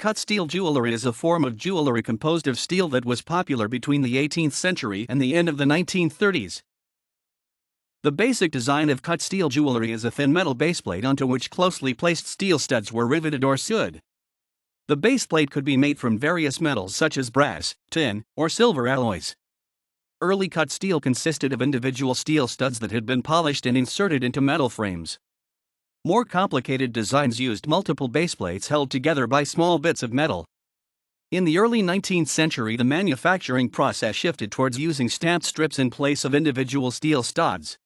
cut steel jewellery is a form of jewellery composed of steel that was popular between the 18th century and the end of the 1930s. The basic design of cut steel jewellery is a thin metal baseplate onto which closely placed steel studs were riveted or sewed. The baseplate could be made from various metals such as brass, tin, or silver alloys. Early cut steel consisted of individual steel studs that had been polished and inserted into metal frames. More complicated designs used multiple baseplates held together by small bits of metal. In the early 19th century, the manufacturing process shifted towards using stamped strips in place of individual steel studs.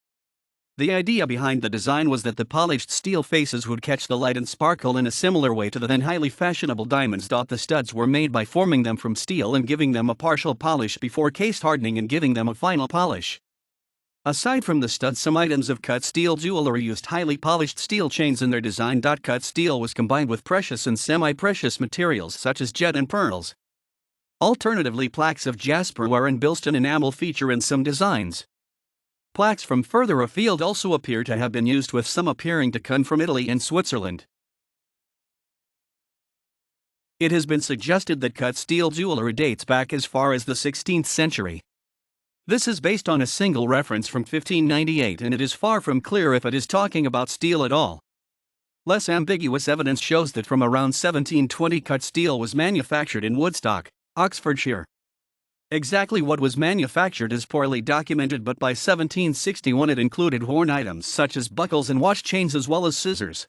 The idea behind the design was that the polished steel faces would catch the light and sparkle in a similar way to the then highly fashionable diamonds. The studs were made by forming them from steel and giving them a partial polish before case hardening and giving them a final polish. Aside from the studs, some items of cut steel jewellery used highly polished steel chains in their design. Cut steel was combined with precious and semi-precious materials such as jet and pearls. Alternatively, plaques of jasper ware and bilston enamel feature in some designs. Plaques from further afield also appear to have been used, with some appearing to come from Italy and Switzerland. It has been suggested that cut steel jewellery dates back as far as the 16th century. This is based on a single reference from 1598, and it is far from clear if it is talking about steel at all. Less ambiguous evidence shows that from around 1720 cut steel was manufactured in Woodstock, Oxfordshire. Exactly what was manufactured is poorly documented, but by 1761 it included worn items such as buckles and watch chains as well as scissors.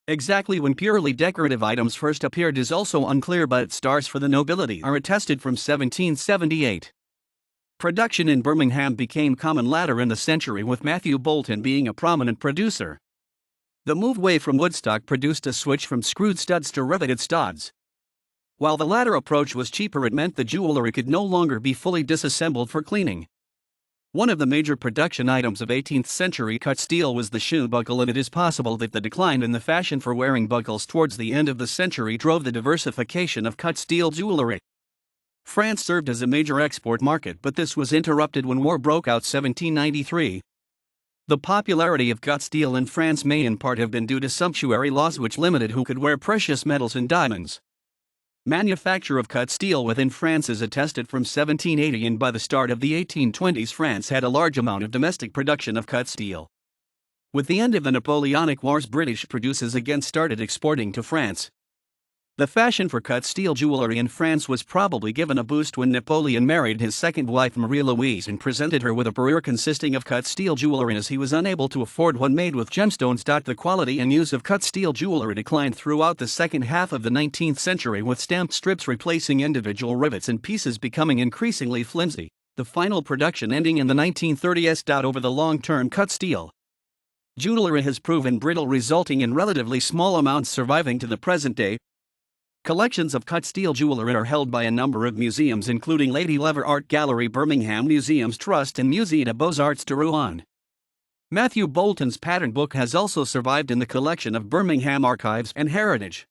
Exactly when purely decorative items first appeared is also unclear, but stars for the nobility are attested from 1778. Production in Birmingham became common later in the century, with Matthew Bolton being a prominent producer. The move away from Woodstock produced a switch from screwed studs to riveted studs. While the latter approach was cheaper, it meant the jewellery could no longer be fully disassembled for cleaning. One of the major production items of 18th century cut steel was the shoe buckle, and it is possible that the decline in the fashion for wearing buckles towards the end of the century drove the diversification of cut steel jewellery. France served as a major export market, but this was interrupted when war broke out 1793. The popularity of cut steel in France may in part have been due to sumptuary laws which limited who could wear precious metals and diamonds. Manufacture of cut steel within France is attested from 1780, and by the start of the 1820s France had a large amount of domestic production of cut steel. With the end of the Napoleonic Wars, British producers again started exporting to France. The fashion for cut steel jewellery in France was probably given a boost when Napoleon married his second wife Marie-Louise and presented her with a parure consisting of cut steel jewellery, as he was unable to afford one made with gemstones. The quality and use of cut steel jewellery declined throughout the second half of the 19th century, with stamped strips replacing individual rivets and pieces becoming increasingly flimsy, the final production ending in the 1930s. Over the long term, cut steel jewellery has proven brittle, resulting in relatively small amounts surviving to the present day. Collections of cut steel jewellery are held by a number of museums, including Lady Lever Art Gallery, Birmingham Museums Trust, and Musée des Beaux-Arts de Rouen. Matthew Bolton's pattern book has also survived in the collection of Birmingham Archives and Heritage.